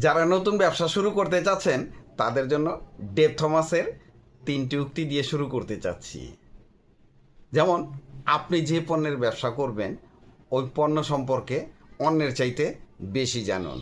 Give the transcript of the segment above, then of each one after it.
যারা নতুন ব্যবসা শুরু করতে চাচ্ছেন তাদের জন্য ডেভ থমাসের 3টি উক্তি দিয়ে শুরু করতে চাচ্ছি। যেমন, আপনি যে পণ্যের ব্যবসা করবেন ওই পণ্য সম্পর্কে অন্যের চাইতে বেশি জানুন।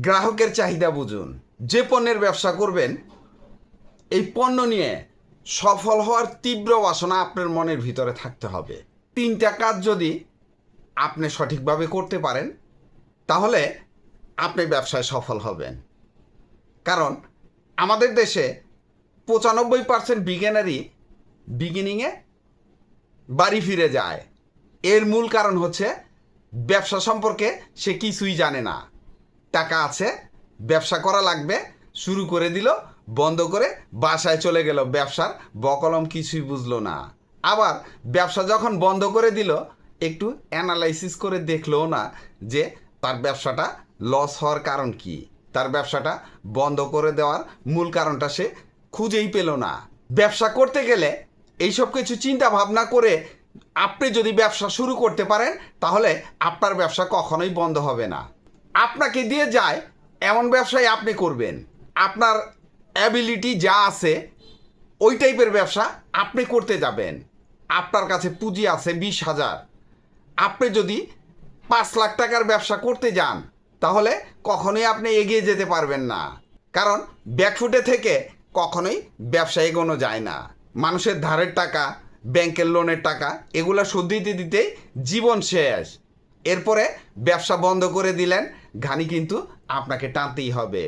গ্রাহকের চাহিদা বুঝুন। যে পণ্যের ব্যবসা করবেন এই পণ্য নিয়ে সফল হওয়ার তীব্র বাসনা আপনার মনের ভিতরে থাকতে হবে। 3টা কাজ যদি আপনি সঠিকভাবে করতে পারেন তাহলে আপনি ব্যবসায় সফল হবেন। কারণ আমাদের দেশে 95% বিগিনারই বিগিনিংয়ে বাড়ি ফিরে যায়। এর মূল কারণ হচ্ছে ব্যবসা সম্পর্কে সে কিছুই জানে না। টাকা আছে, ব্যবসা করা লাগবে, শুরু করে দিল, বন্ধ করে বাসায় চলে গেল, ব্যবসার বকলম কিছুই বুঝলো না। আবার ব্যবসা যখন বন্ধ করে দিল একটু অ্যানালাইসিস করে দেখলও না যে তার ব্যবসাটা লস হওয়ার কারণ কি, তার ব্যবসাটা বন্ধ করে দেওয়ার মূল কারণটা সে খুঁজেই পেল না। ব্যবসা করতে গেলে এইসব কিছু চিন্তা ভাবনা করে আপনি যদি ব্যবসা শুরু করতে পারেন তাহলে আপনার ব্যবসা কখনোই বন্ধ হবে না। আপনাকে দিয়ে যায় এমন ব্যবসায় আপনি করবেন। আপনার অ্যাবিলিটি যা আছে ওই টাইপের ব্যবসা আপনি করতে যাবেন। আপনার কাছে পুঁজি আছে 20,000, আপনি যদি 5 লাখ টাকার ব্যবসা করতে যান তাহলে কখনোই আপনি এগিয়ে যেতে পারবেন না। কারণ ব্যাকফুটে থেকে কখনোই ব্যবসা এগোনো যায় না। মানুষের ধারের টাকা, ব্যাংকের লোনের টাকা এগুলো শোধ দিতে দিতেই জীবন শেষ। এরপরে ব্যবসা বন্ধ করে দিলেন, ঘানি কিন্তু আপনাকে টানতেই হবে।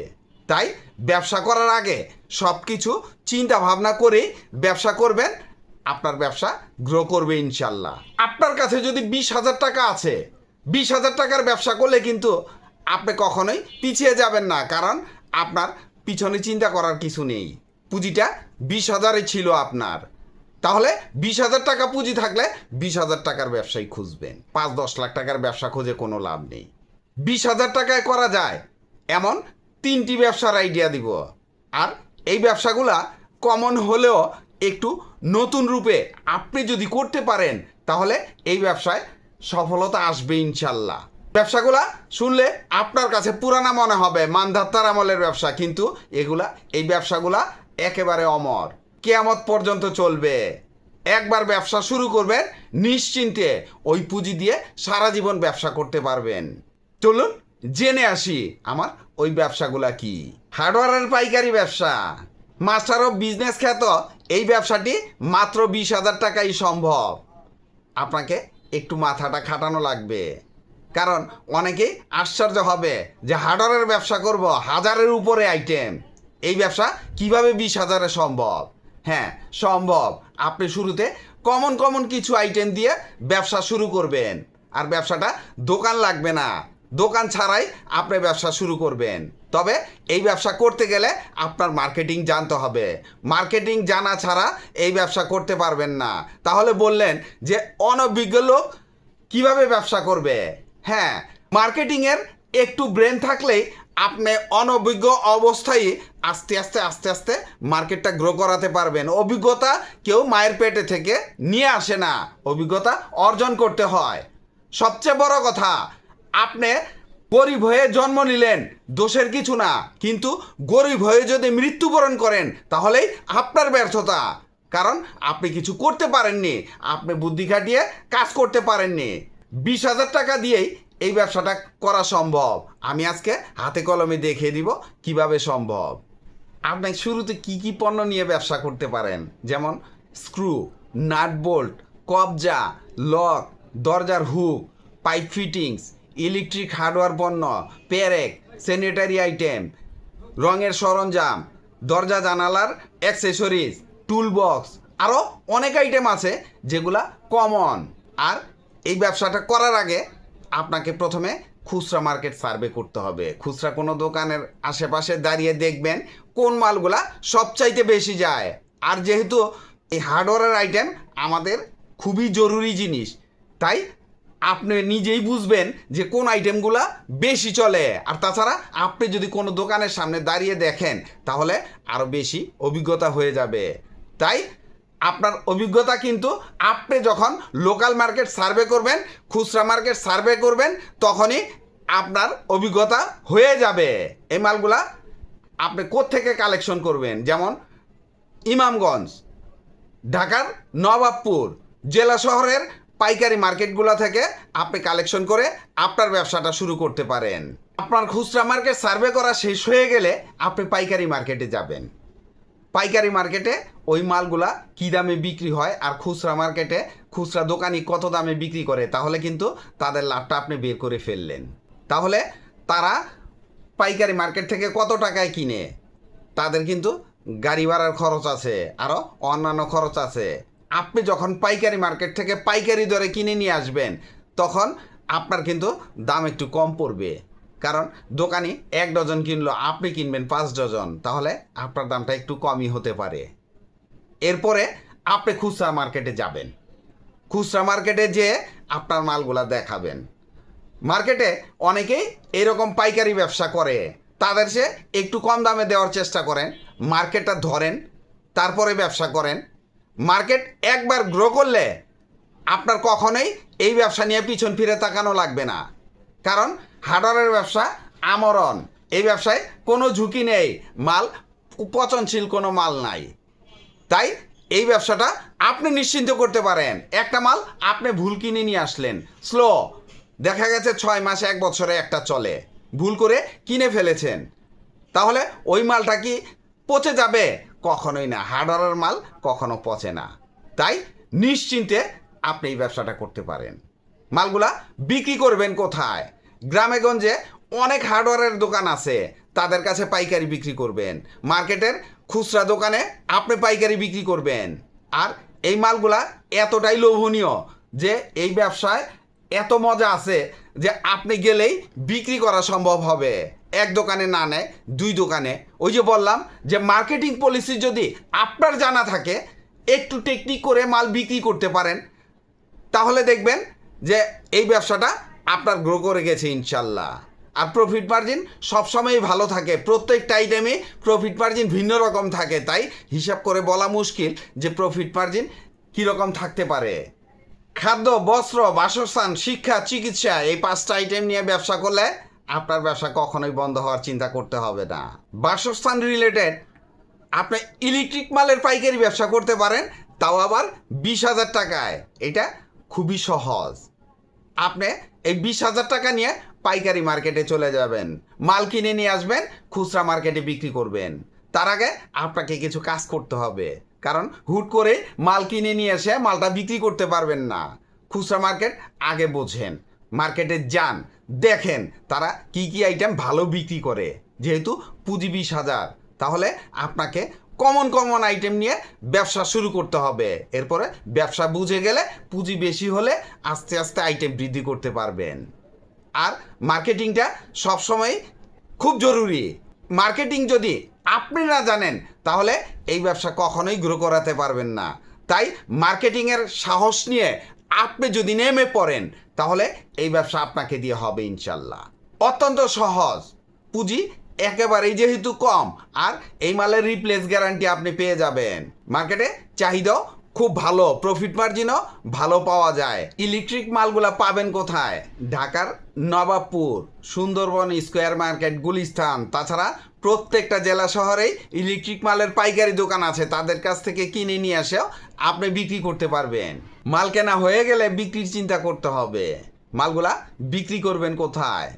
তাই ব্যবসা করার আগে সব কিছু চিন্তা ভাবনা করেই ব্যবসা করবেন, আপনার ব্যবসা গ্রো করবে ইনশাল্লাহ। আপনার কাছে যদি 20,000 টাকা আছে, 20,000 টাকার ব্যবসা করলে কিন্তু আপনি কখনোই পিছিয়ে যাবেন না। কারণ আপনার পিছনে চিন্তা করার কিছু নেই। পুঁজিটা 20,000-ই ছিল আপনার। তাহলে 20,000 টাকা পুঁজি থাকলে 20,000 টাকার ব্যবসায় খুঁজবেন। 5-10 লাখ টাকার ব্যবসা খুঁজে কোনো লাভ নেই। 20,000 টাকায় করা যায় এমন 3টি ব্যবসার আইডিয়া দিব। আর এই ব্যবসাগুলা কমন হলেও একটু নতুন রূপে আপনি যদি করতে পারেন তাহলে এই ব্যবসায় সফলতা আসবে ইনশাল্লাহ। ব্যবসাগুলা শুনলে আপনার কাছে পুরানা মনে হবে, মানধাত্তার আমলের ব্যবসা, কিন্তু এই ব্যবসাগুলা একেবারে অমর, কিয়ামত পর্যন্ত চলবে। একবার ব্যবসা শুরু করবেন নিশ্চিন্তে ওই পুঁজি দিয়ে সারা জীবন ব্যবসা করতে পারবেন। চলুন জেনে আসি আমার ওই ব্যবসাগুলা কি। হার্ডওয়্যারের পাইকারি ব্যবসা, মাস্টার অফ বিজনেস খ্যাত এই ব্যবসাটি মাত্র 20,000 টাকাই সম্ভব। আপনাকে একটু মাথাটা খাটানো লাগবে। কারণ অনেকেই আশ্চর্য হবে যে হার্ডওয়্যারের ব্যবসা করব, 1000-এর উপরে আইটেম, এই ব্যবসা কিভাবে 20,000-এ সম্ভব? হ্যাঁ সম্ভব। আপনি শুরুতে কমন কিছু আইটেম দিয়ে ব্যবসা শুরু করবেন। আর ব্যবসাটা দোকান লাগবে না, দোকান ছাড়াই আপনি ব্যবসা শুরু করবেন। তবে এই ব্যবসা করতে গেলে আপনার মার্কেটিং জানতে হবে। মার্কেটিং জানা ছাড়া এই ব্যবসা করতে পারবেন না। তাহলে বললেন যে অনভিজ্ঞ লোক কিভাবে ব্যবসা করবে? হ্যাঁ, মার্কেটিংয়ের একটু ব্রেন থাকলেই আপনি অনভিজ্ঞ অবস্থায় আস্তে আস্তে মার্কেটটা গ্রো করাতে পারবেন। অভিজ্ঞতা কেউ মায়ের পেটে থেকে নিয়ে আসে না, অভিজ্ঞতা অর্জন করতে হয়। সবচেয়ে বড় কথা, আপনি গরিব হয়ে জন্ম নিলেন, দোষের কিছু না, কিন্তু গরিব হয়ে যদি মৃত্যুবরণ করেন তাহলেই আপনার ব্যর্থতা। কারণ আপনি কিছু করতে পারেননি, আপনি বুদ্ধি খাটিয়ে কাজ করতে পারেননি। 20,000 টাকা দিয়েই এই ব্যবসাটা করা সম্ভব। আমি আজকে হাতে কলমে দেখিয়ে দিব কিভাবে সম্ভব। আপনি শুরুতে কি পণ্য নিয়ে ব্যবসা করতে পারেন, যেমন স্ক্রু, নাট বোল্ট, কবজা, লক, দরজার hook, pipe fittings, electric hardware পণ্য, পেরেক, স্যানিটারি আইটেম, রঙের সরঞ্জাম, দরজা জানালার অ্যাক্সেসরিজ, টুল বক্স, আরও অনেক আইটেম আছে যেগুলা কমন। আর এই ব্যবসাটা করার আগে আপনাকে প্রথমে খুচরা মার্কেট সার্ভে করতে হবে। খুচরা কোনো দোকানের আশেপাশে দাঁড়িয়ে দেখবেন কোন মালগুলা সবচাইতে বেশি যায়। আর যেহেতু এই হার্ডওয়্যারের আইটেম আমাদের খুবই জরুরি জিনিস, তাই আপনি নিজেই বুঝবেন যে কোন আইটেমগুলা বেশি চলে। আর তাছাড়া আপনি যদি কোনো দোকানের সামনে দাঁড়িয়ে দেখেন তাহলে আরও বেশি অভিজ্ঞতা হয়ে যাবে। তাই আপনার অভিজ্ঞতা কিন্তু আপনি যখন লোকাল মার্কেট সার্ভে করবেন, খুচরা মার্কেট সার্ভে করবেন, তখনই আপনার অভিজ্ঞতা হয়ে যাবে। এই মালগুলা আপনি কোত্থেকে কালেকশন করবেন, যেমন ইমামগঞ্জ, ঢাকার নবাবপুর জেলা শহরের পাইকারি মার্কেটগুলো থেকে আপনি কালেকশন করে আপনার ব্যবসাটা শুরু করতে পারেন। আপনার খুচরা মার্কেট সার্ভে করা শেষ হয়ে গেলে আপনি পাইকারি মার্কেটে যাবেন। পাইকারি মার্কেটে ওই মালগুলা কী দামে বিক্রি হয় আর খুচরা মার্কেটে খুচরা দোকানি কত দামে বিক্রি করে, তাহলে কিন্তু তাদের লাভটা আপনি বের করে ফেললেন। তাহলে তারা পাইকারি মার্কেট থেকে কত টাকায় কিনে, তাদের কিন্তু গাড়ি ভাড়ার খরচ আছে, আরও অন্যান্য খরচ আছে। আপনি যখন পাইকারি মার্কেট থেকে পাইকারি দরে কিনে নিয়ে আসবেন, তখন আপনার কিন্তু দাম একটু কম পড়বে, কারণ দোকানি 1 ডজন কিনলো, আপনি কিনবেন 5 ডজন, তাহলে আপনার দামটা একটু কমই হতে পারে। এরপরে আপনি খুচরা মার্কেটে যাবেন। খুচরা মার্কেটে যেয়ে আপনার মালগুলা দেখাবেন। মার্কেটে অনেকেই এরকম পাইকারি ব্যবসা করে, তাদের সে একটু কম দামে দেওয়ার চেষ্টা করেন, মার্কেটটা ধরেন, তারপরে ব্যবসা করেন। মার্কেট একবার গ্রো করলে আপনার কখনোই এই ব্যবসা নিয়ে পিছন ফিরে তাকানো লাগবে না, কারণ হার্ডওয়্যারের ব্যবসা আমরণ। এই ব্যবসায় কোনো ঝুঁকি নেই, মাল পচনশীল কোনো মাল নাই। তাই এই ব্যবসাটা আপনি নিশ্চিন্ত করতে পারেন। একটা মাল আপনি ভুল কিনে নিয়ে আসলেন, স্লো, দেখা গেছে 6 মাসে 1 বছরে একটা চলে, ভুল করে কিনে ফেলেছেন, তাহলে ওই মালটা কি পচে যাবে? কখনোই না, হার্ডওয়্যারের মাল কখনো পচে না। তাই নিশ্চিন্তে আপনি এই ব্যবসাটা করতে পারেন। মালগুলা বিক্রি করবেন কোথায়? গ্রামে গঞ্জে অনেক হার্ডওয়্যারের দোকান আছে, তাদের কাছে পাইকারি বিক্রি করবেন। মার্কেটের খুচরা দোকানে আপনি পাইকারি বিক্রি করবেন। আর এই মালগুলা এতটাই লোভনীয় যে এই ব্যবসায় এত মজা আছে যে আপনি গেলেই বিক্রি করা সম্ভব হবে। 1 দোকানে না নেয় 2 দোকানে। ওই যে বললাম যে মার্কেটিং পলিসি যদি আপনার জানা থাকে, একটু টেকনিক করে মাল বিক্রি করতে পারেন, তাহলে দেখবেন যে এই ব্যবসাটা আপনার গ্রো করে গেছে ইনশাল্লাহ। আর প্রফিট মার্জিন সবসময়ই ভালো থাকে, প্রত্যেকটা আইটেমে প্রফিট মার্জিন ভিন্ন রকম থাকে, তাই হিসাব করে বলা মুশকিল যে প্রফিট মার্জিন কীরকম থাকতে পারে। খাদ্য, বস্ত্র, বাসস্থান, শিক্ষা, চিকিৎসা, এই 5টা আইটেম নিয়ে ব্যবসা করলে আপনার ব্যবসা কখনোই বন্ধ হওয়ার চিন্তা করতে হবে না। বাসস্থান রিলেটেড আপনি ইলেকট্রিক মালের পাইকারি ব্যবসা করতে পারেন, তাও আবার 20,000 টাকায়। এটা খুবই সহজ। আপনি এই 20,000 টাকা নিয়ে পাইকারি মার্কেটে চলে যাবেন, মাল কিনে নিয়ে আসবেন, খুচরা মার্কেটে বিক্রি করবেন। তার আগে আপনাকে কিছু কাজ করতে হবে, কারণ হুট করে মাল কিনে নিয়ে এসে মালটা বিক্রি করতে পারবেন না। খুচরা মার্কেট আগে বোঝেন, মার্কেটে যান, দেখেন তারা কি কি আইটেম ভালো বিক্রি করে। যেহেতু পুঁজি 20,000, তাহলে আপনাকে কমন আইটেম নিয়ে ব্যবসা শুরু করতে হবে। এরপরে ব্যবসা বুঝে গেলে পুঁজি বেশি হলে আস্তে আস্তে আইটেম বৃদ্ধি করতে পারবেন। আর মার্কেটিংটা সবসময় খুব জরুরি। মার্কেটিং যদি আপনি না জানেন, তাহলে এই ব্যবসা কখনোই গ্রো করাতে পারবেন না। তাই মার্কেটিংয়ের সাহস নিয়ে আপনি যদি নেমে পড়েন, তাহলে এই ব্যবসা আপনাকে দিয়ে হবে ইনশাল্লাহ। অত্যন্ত সহজ, পুঁজি একেবারেই যেহেতু কম, আর এই মালের রিপ্লেস গ্যারান্টি আপনি পেয়ে যাবেন। মার্কেটে চাহিদাও খুব ভালো, প্রফিট মার্জিনও ভালো পাওয়া যায়। ইলেকট্রিক মালগুলা পাবেন কোথায়? ঢাকার নবাবপুর, সুন্দরবন স্কোয়ার মার্কেট, গুলিস্তান, তাছাড়া প্রত্যেকটা জেলা শহরেই ইলেকট্রিক মালের পাইকারি দোকান আছে, তাদের কাছ থেকে কিনে নিয়ে এসেও আপনি বিক্রি করতে পারবেন। মাল কেনা হয়ে গেলে বিক্রির চিন্তা করতে হবে। মালগুলা বিক্রি করবেন কোথায়?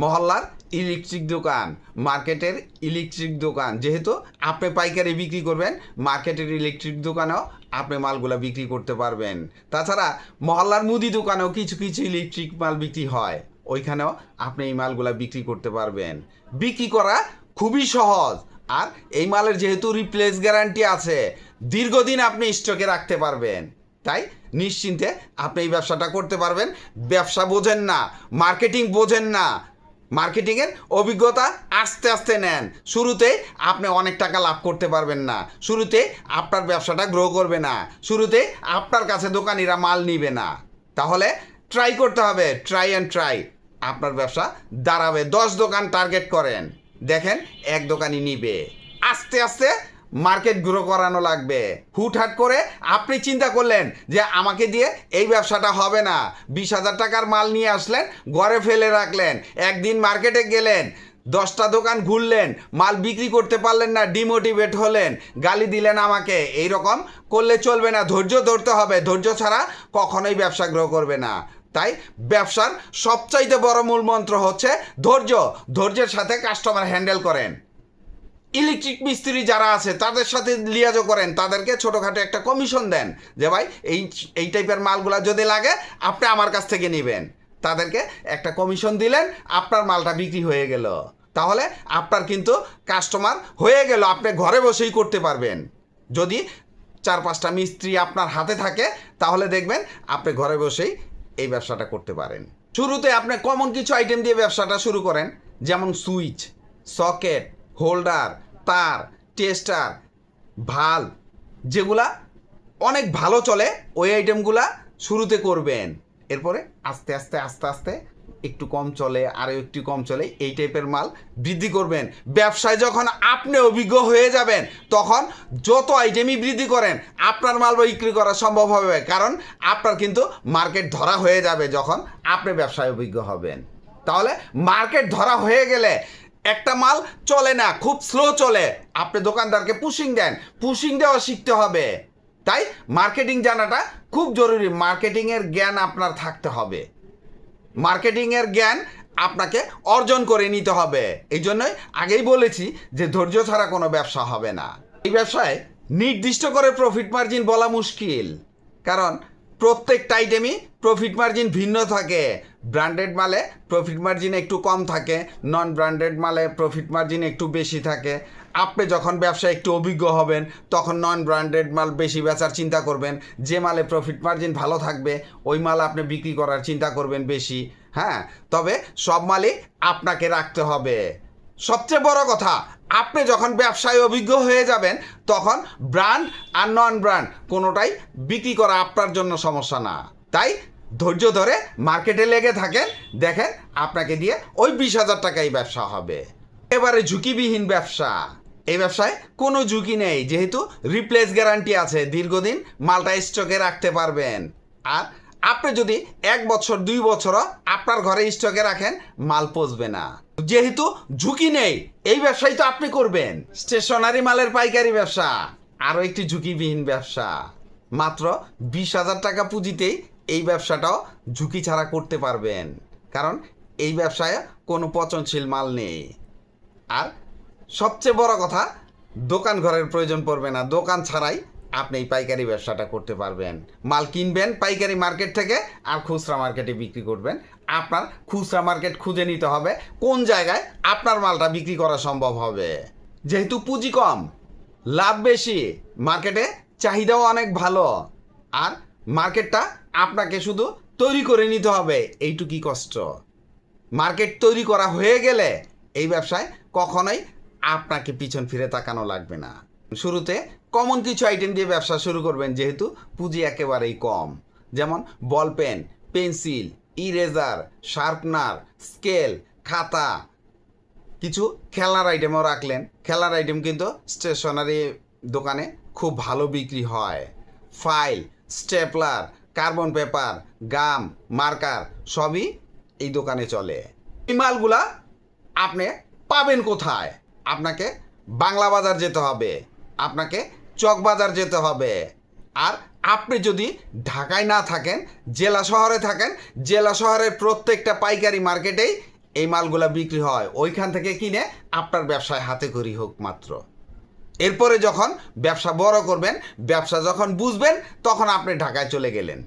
মহল্লার ইলেকট্রিক দোকান, মার্কেটের ইলেকট্রিক দোকান। যেহেতু আপনি পাইকারি বিক্রি করবেন, মার্কেটের ইলেকট্রিক দোকানেও আপনি মালগুলা বিক্রি করতে পারবেন। তাছাড়া মহল্লার মুদি দোকানেও কিছু কিছু ইলেকট্রিক মাল বিক্রি হয়, ওইখানেও আপনি এই মালগুলা বিক্রি করতে পারবেন। বিক্রি করা খুবই সহজ, আর এই মালের যেহেতু রিপ্লেস গ্যারান্টি আছে, দীর্ঘদিন আপনি স্টকে রাখতে পারবেন। তাই নিশ্চিন্তে আপনি এই ব্যবসাটা করতে পারবেন। ব্যবসা বোঝেন না, মার্কেটিং বোঝেন না, মার্কেটিংয়ের অভিজ্ঞতা আস্তে আস্তে নেন। শুরুতে আপনি অনেক টাকা লাভ করতে পারবেন না, শুরুতে আপনার ব্যবসাটা গ্রো করবে না, শুরুতে আপনার কাছে দোকানিরা মাল নিবে না। তাহলে ট্রাই করতে হবে, ট্রাই অ্যান্ড ট্রাই। আপনার ব্যবসা দাঁড়াবে। 10 দোকান টার্গেট করেন, দেখেন 1 দোকানই নিবে। আস্তে আস্তে মার্কেট গ্রো করানো লাগবে। হুটহাট করে আপনি চিন্তা করলেন যে আমাকে দিয়ে এই ব্যবসাটা হবে না, 20,000 টাকার মাল নিয়ে আসলেন, ঘরে ফেলে রাখলেন, একদিন মার্কেটে গেলেন, 10টা দোকান ঘুরলেন, মাল বিক্রি করতে পারলেন না, ডিমোটিভেট হলেন, গালি দিলেন আমাকে। এই রকম করলে চলবে না, ধৈর্য ধরতে হবে। ধৈর্য ছাড়া কখনোই ব্যবসা গ্রো করবে না। তাই ব্যবসার সবচাইতে বড় মূল মন্ত্র হচ্ছে ধৈর্য। ধৈর্যের সাথে কাস্টমার হ্যান্ডেল করেন। ইলেকট্রিক মিস্ত্রি যারা আছে তাদের সাথে লিয়াজও করেন, তাদেরকে ছোটোখাটো একটা কমিশন দেন যে ভাই এই টাইপের মালগুলা যদি লাগে আপনি আমার কাছ থেকে নেবেন। তাদেরকে একটা কমিশন দিলেন, আপনার মালটা বিক্রি হয়ে গেল। তাহলে আপনার কিন্তু কাস্টমার হয়ে গেল, আপনি ঘরে বসেই করতে পারবেন। যদি 4-5টা মিস্ত্রি আপনার হাতে থাকে তাহলে দেখবেন আপনি ঘরে বসেই এই ব্যবসাটা করতে পারেন। শুরুতে আপনি কমন কিছু আইটেম দিয়ে ব্যবসাটা শুরু করেন, যেমন সুইচ, সকেট, হোল্ডার, তার, টেস্টার, ভাল্ব, যেগুলা অনেক ভালো চলে ওই আইটেমগুলা শুরুতে করবেন। এরপরে আস্তে আস্তে আস্তে আস্তে একটু কম চলে, আরও একটু কম চলে, এই টাইপের মাল বৃদ্ধি করবেন। ব্যবসায় যখন আপনি অভিজ্ঞ হয়ে যাবেন তখন যত আইটেমই বৃদ্ধি করেন আপনার মাল বিক্রি করা সম্ভব হবে, কারণ আপনার কিন্তু মার্কেট ধরা হয়ে যাবে যখন আপনি ব্যবসায় অভিজ্ঞ হবেন। তাহলে মার্কেট ধরা হয়ে গেলে একটা মাল চলে না, খুব স্লো চলে, আপনি দোকানদারকে পুশিং দেন, পুশিং দেওয়া শিখতে হবে। তাই মার্কেটিং জানাটা খুব জরুরি। মার্কেটিংয়ের জ্ঞান আপনার থাকতে হবে, মার্কেটিংয়ের জ্ঞান আপনাকে অর্জন করে নিতে হবে। এই জন্যই আগেই বলেছি যে ধৈর্য ছাড়া কোনো ব্যবসা হবে না। এই ব্যবসায় নির্দিষ্ট করে প্রফিট মার্জিন বলা মুশকিল, কারণ প্রত্যেকটা আইটেমই প্রফিট মার্জিন ভিন্ন থাকে। ব্র্যান্ডেড মালে প্রফিট মার্জিন একটু কম থাকে, নন ব্র্যান্ডেড মালে প্রফিট মার্জিন একটু বেশি থাকে। আপনি যখন ব্যবসায় একটু অভিজ্ঞ হবেন তখন নন ব্র্যান্ডেড মাল বেশি বেচার চিন্তা করবেন, যে মালে প্রফিট মার্জিন ভালো থাকবে ওই মাল আপনি বিক্রি করার চিন্তা করবেন বেশি। হ্যাঁ, তবে সব মালই আপনাকে রাখতে হবে। সবচেয়ে বড় কথা, আপনি যখন ব্যবসায় অভিজ্ঞ হয়ে যাবেন তখন ব্র্যান্ড আর নন ব্র্যান্ড কোনোটাই বিক্রি করা আপনার জন্য সমস্যা না। তাই ধৈর্য ধরে মার্কেটে লেগে থাকেন, দেখেন আপনাকে দিয়ে ওই 20,000 টাকাই ব্যবসা হবে। এবারে ঝুঁকিবিহীন ব্যবসা। এই ব্যবসায় কোনো ঝুঁকি নেই, যেহেতু রিপ্লেস গ্যারান্টি আছে, দীর্ঘদিন মালটা স্টকে রাখতে পারবেন। আর আপনি যদি 1 বছর 2 বছরও আপনার ঘরে স্টকে রাখেন মাল পচবে না। যেহেতু ঝুঁকি নেই এই ব্যবসাই তো আপনি করবেন। স্টেশনারি মালের পাইকারি ব্যবসা আরও একটি ঝুঁকিবিহীন ব্যবসা। মাত্র 20,000 টাকা পুঁজিতেই এই ব্যবসাটাও ঝুঁকি ছাড়া করতে পারবেন, কারণ এই ব্যবসায় কোনো পচনশীল মাল নেই। আর সবচেয়ে বড় কথা, দোকান ঘরের প্রয়োজন পড়বে না। দোকান ছাড়াই আপনি এই পাইকারি ব্যবসাটা করতে পারবেন। মাল কিনবেন পাইকারি মার্কেট থেকে আর খুচরা মার্কেটে বিক্রি করবেন। আপনার খুচরা মার্কেট খুঁজে নিতে হবে কোন জায়গায় আপনার মালটা বিক্রি করা সম্ভব হবে। যেহেতু পুঁজি কম, লাভ বেশি, মার্কেটে চাহিদাও অনেক ভালো, আর মার্কেটটা আপনাকে শুধু তৈরি করে নিতে হবে, এইটুকুই কষ্ট। মার্কেট তৈরি করা হয়ে গেলে এই ব্যবসায় কখনোই আপনাকে পিছন ফিরে তাকানো লাগবে না। শুরুতে কমন কিছু আইটেম দিয়ে ব্যবসা শুরু করবেন, যেহেতু পুঁজি একেবারেই কম। যেমন ball pen, pencil, eraser, sharpener, scale, খাতা, কিছু খেলনার আইটেমও রাখলেন। খেলনার আইটেম কিন্তু স্টেশনারি দোকানে খুব ভালো বিক্রি হয়। ফাইল, স্টেপলার, কার্বন পেপার, গাম, মার্কার সবই এই দোকানে চলে। এই মালগুলা আপনি পাবেন কোথায়? আপনাকে বাংলা বাজার যেতে হবে, আপনাকে চক বাজার যেতে হবে। আর আপনি যদি ঢাকায় না থাকেন, জেলা শহরে থাকেন, জেলা শহরের প্রত্যেকটা পাইকারি মার্কেটেই এই মালগুলা বিক্রি হয়। ওইখান থেকে কিনে আপনার ব্যবসায় হাতে খড়ি হোক মাত্র। এরপরে যখন ব্যবসা বড় করবেন, ব্যবসা যখন বুঝবেন, তখন আপনি ঢাকায় চলে গেলেন।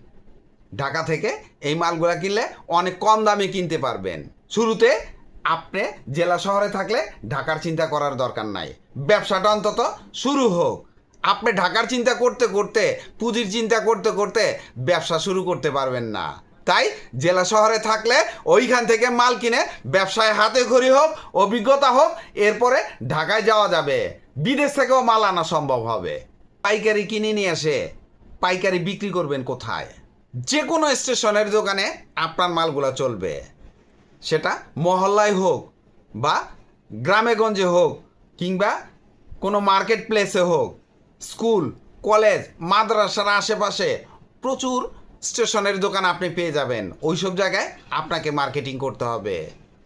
ঢাকা থেকে এই মালগুলা কিনলে অনেক কম দামে কিনতে পারবেন। শুরুতে আপনি জেলা শহরে থাকলে ঢাকার চিন্তা করার দরকার নাই, ব্যবসাটা অন্তত শুরু হোক। আপনি ঢাকার চিন্তা করতে করতে, পুঁজির চিন্তা করতে করতে ব্যবসা শুরু করতে পারবেন না। তাই জেলা শহরে থাকলে ওইখান থেকে মাল কিনে ব্যবসায় হাতে খড়ি হোক, অভিজ্ঞতা হোক, এরপরে ঢাকায় যাওয়া যাবে, বিদেশ থেকেও মাল আনা সম্ভব হবে। পাইকারি কিনে নিয়ে এসে পাইকারি বিক্রি করবেন কোথায়? যে কোনো স্টেশনের দোকানে আপনার মালগুলো চলবে, সেটা মহল্লায় হোক বা গ্রামে গঞ্জে হোক কিংবা কোনো মার্কেট প্লেসে হোক, স্কুল, কলেজ, মাদ্রাসার আশেপাশে প্রচুর স্টেশনের দোকান আপনি পেয়ে যাবেন। ওইসব জায়গায় আপনাকে মার্কেটিং করতে হবে।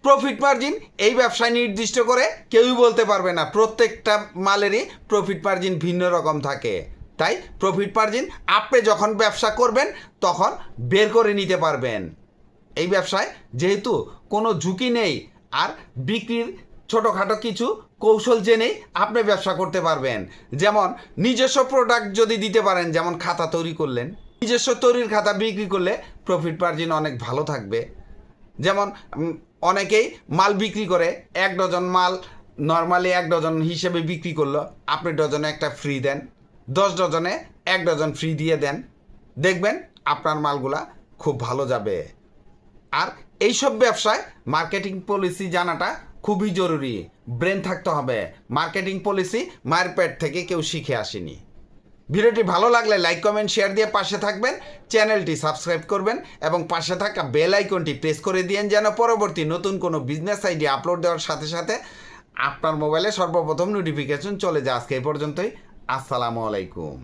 প্রফিট মার্জিন এই ব্যবসায় নির্দিষ্ট করে কেউই বলতে পারবে না। প্রত্যেকটা মালেরই প্রফিট মার্জিন ভিন্ন রকম থাকে। তাই প্রফিট মার্জিন আপনি যখন ব্যবসা করবেন তখন বের করে নিতে পারবেন। এই ব্যবসায় যেহেতু কোনো ঝুঁকি নেই, আর বিক্রির ছোটোখাটো কিছু কৌশল জেনেই আপনি ব্যবসা করতে পারবেন। যেমন নিজস্ব প্রোডাক্ট যদি দিতে পারেন, যেমন খাতা তৈরি করলেন, নিজস্ব তৈরির খাতা বিক্রি করলে প্রফিট মার্জিন অনেক ভালো থাকবে। যেমন অনেকেই মাল বিক্রি করে, 1 ডজন মাল নর্মালি 1 ডজন হিসেবে বিক্রি করলো, আপনি ডজনে একটা ফ্রি দেন, 10 ডজনে 1 ডজন ফ্রি দিয়ে দেন, দেখবেন আপনার মালগুলা খুব ভালো যাবে। আর এইসব ব্যবসায় মার্কেটিং পলিসি জানাটা খুবই জরুরি। ব্রেন থাকতে হবে। মার্কেটিং পলিসি মায়ের পেট থেকে কেউ শিখে আসেনি। ভিডিওটি ভালো লাগলে লাইক, কমেন্ট, শেয়ার দিয়ে পাশে থাকবেন। চ্যানেলটি সাবস্ক্রাইব করবেন এবং পাশে থাকা বেল আইকনটি প্রেস করে দিয়েন, যেন পরবর্তী নতুন কোনো বিজনেস আইডিয়া আপলোড দেওয়ার সাথে সাথে আপনার মোবাইলে সর্বপ্রথম নোটিফিকেশন চলে যায়। আজকে এই পর্যন্তই। আসসালামু আলাইকুম।